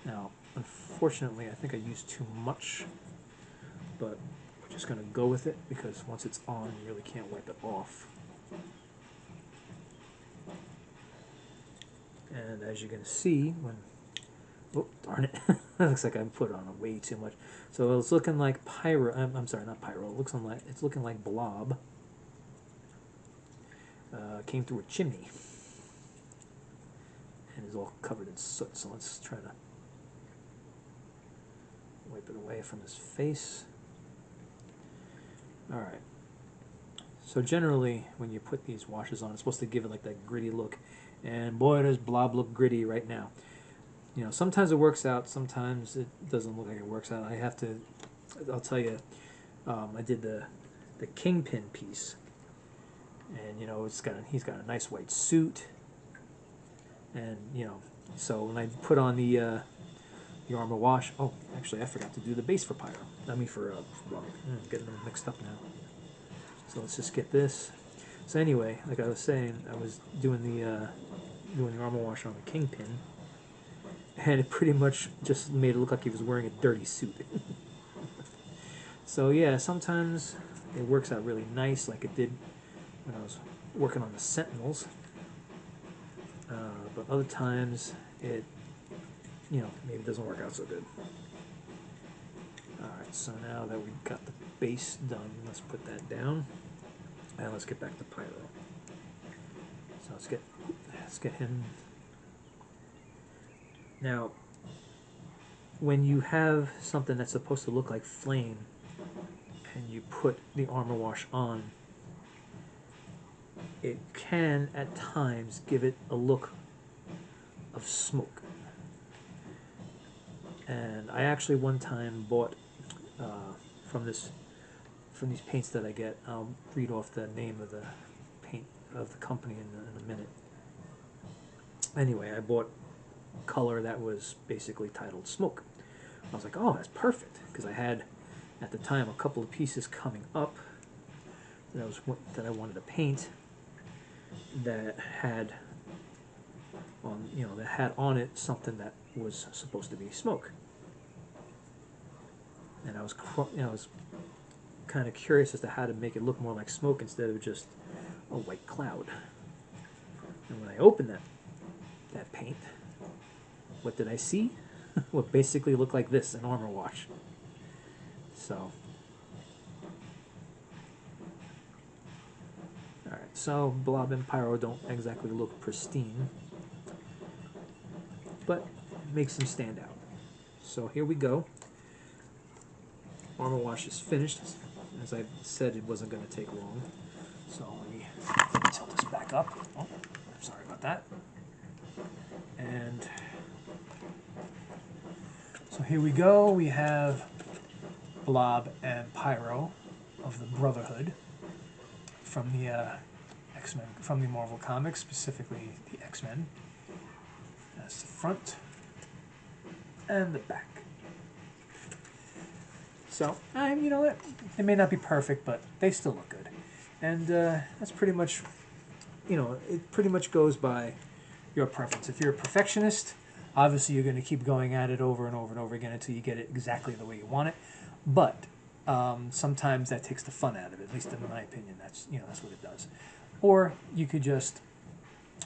Now, unfortunately, I think I used too much, but we're just going to go with it because once it's on, you really can't wipe it off. And as you can see, oh, darn it, it looks like I put on way too much. So it's looking like Pyro. I'm sorry, not Pyro. It's looking like Blob came through a chimney and is all covered in soot. So let's try to wipe it away from his face. All right. So generally, when you put these washes on, it's supposed to give it like that gritty look. And boy, does Blob look gritty right now. You know, sometimes it works out, sometimes it doesn't look like it works out. I'll tell you, I did the Kingpin piece, and you know, he's got a nice white suit, and you know, so when I put on the armor wash, oh, actually, I forgot to do the base for Pyro. I mean for Blob. I'm getting them mixed up now. So let's just get this. So anyway, like I was saying, I was doing the armor wash on the Kingpin, and it pretty much just made it look like he was wearing a dirty suit. So yeah, sometimes it works out really nice, like it did when I was working on the Sentinels. But other times it, maybe doesn't work out so good. Alright, so now that we've got the base done, let's put that down. And let's get back to Pyro. So let's get him. Now, when you have something that's supposed to look like flame, and you put the armor wash on, it can at times give it a look of smoke. And I actually one time bought from these paints that I get. I'll read off the name of the paint of the company in a minute. Anyway, I bought color that was basically titled Smoke. I was like, oh, that's perfect, because I had at the time a couple of pieces coming up that I wanted to paint that had on it something that was supposed to be smoke. And I was kind of curious as to how to make it look more like smoke instead of just a white cloud. And when I opened that paint, what did I see? What basically looked like this, an armor wash. So So Blob and Pyro don't exactly look pristine, but it makes them stand out. So here we go. Armor wash is finished. As I said, it wasn't going to take long. So let me tilt this back up. Oh, sorry about that. And so here we go. We have Blob and Pyro of the Brotherhood from the X-Men, from the Marvel Comics, specifically the X-Men. That's the front and the back. So, you know what? They may not be perfect, but they still look good. And that's pretty much, it pretty much goes by your preference. If you're a perfectionist, obviously you're going to keep going at it over and over and over again until you get it exactly the way you want it. But sometimes that takes the fun out of it. At least in my opinion, that's what it does. Or you could just,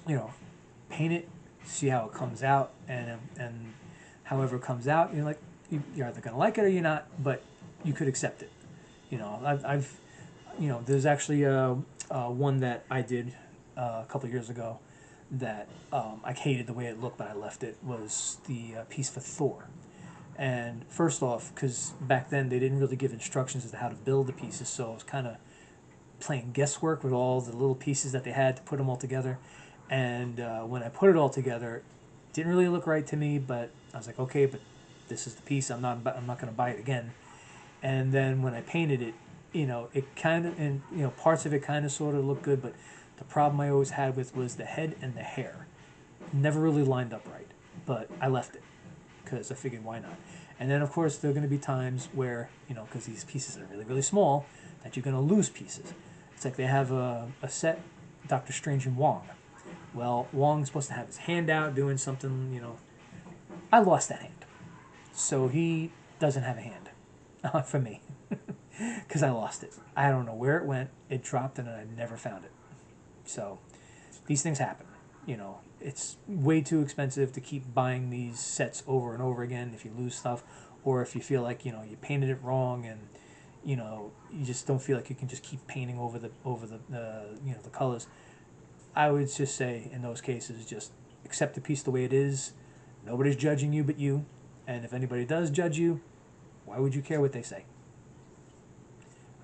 paint it, see how it comes out, and however it comes out, you're either going to like it or you're not, but you could accept it. I've there's actually one that I did a couple of years ago that I hated the way it looked, but I left it, was the piece for Thor. And first off, because back then they didn't really give instructions as to how to build the pieces, so it was kind of playing guesswork with all the little pieces that they had to put them all together. And when I put it all together, it didn't really look right to me, but I was like, okay, but this is the piece. I'm not going to buy it again. And then when I painted it, it kind of, and parts of it kind of sort of looked good, but the problem I always had was the head and the hair. Never really lined up right, but I left it because I figured why not. And then of course there are going to be times where, because these pieces are really, really small, that you're going to lose pieces. It's like they have a set, Doctor Strange and Wong. Well, Wong's supposed to have his hand out doing something, I lost that hand. So he doesn't have a hand for me because I lost it. I don't know where it went. It dropped and I never found it. So these things happen. It's way too expensive to keep buying these sets over and over again if you lose stuff, or if you feel like you painted it wrong and you just don't feel like you can just keep painting over the the colors. I would just say in those cases, just accept the piece the way it is. Nobody's judging you but you, and if anybody does judge you, why would you care what they say?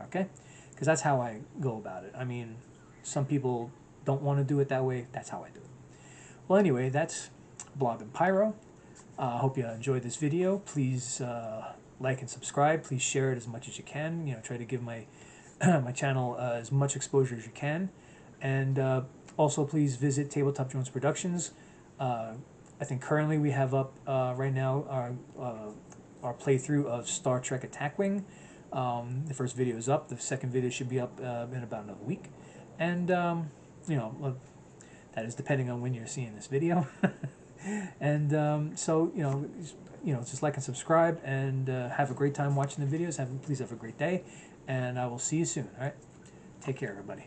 Okay? Because that's how I go about it. I mean, some people don't want to do it that way. That's how I do it. Well, anyway, that's Blob and Pyro. I hope you enjoyed this video. Please like and subscribe. Please share it as much as you can. Try to give my my channel as much exposure as you can. And also, please visit Tabletop Jones Productions. I think currently we have up right now our playthrough of Star Trek Attack Wing. The first video is up. The second video should be up in about another week. And that is depending on when you're seeing this video. And so just like and subscribe, and have a great time watching the videos. Please have a great day, and I will see you soon. All right, take care, everybody.